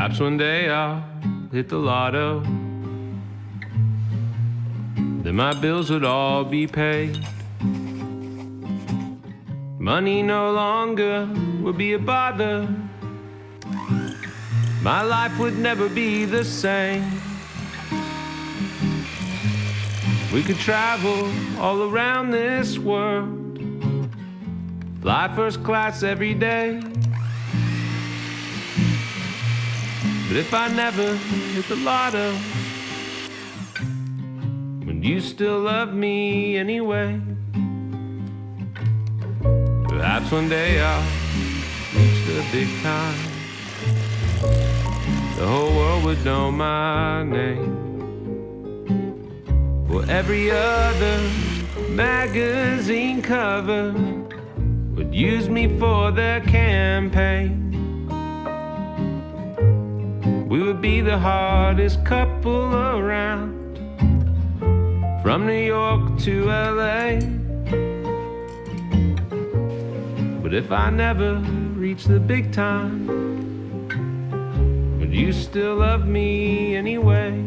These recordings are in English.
Perhaps one day I'll hit the lotto, then my bills would all be paid. Money no longer would be a bother. My life would never be the same. We could travel all around this world, fly first class every day. But if I never hit the lotto, would you still love me anyway? Perhaps one day I'll reach the big time. The whole world would know my name. Well, every other magazine cover would use me for their campaign. We would be the hottest couple around, from New York to LA. But if I never reach the big time, would you still love me anyway?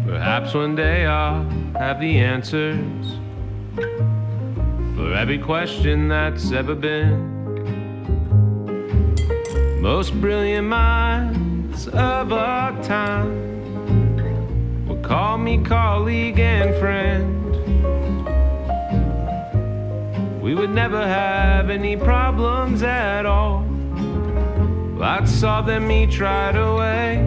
Perhaps one day I'll have the answers for every question that's ever been. Most brilliant minds of our time will call me colleague and friend. We would never have any problems at all. I'd solve them each right away.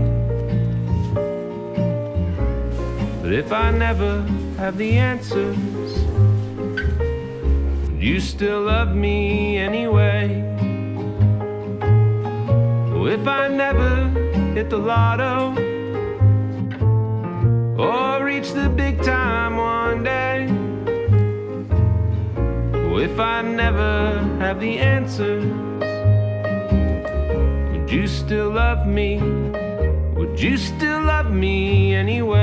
But if I never have the answers, would you still love me anyway? Oh, if I never hit the lotto or reach the big time one day, oh, if I never have the answers, would you still love me? Would you still love me anyway?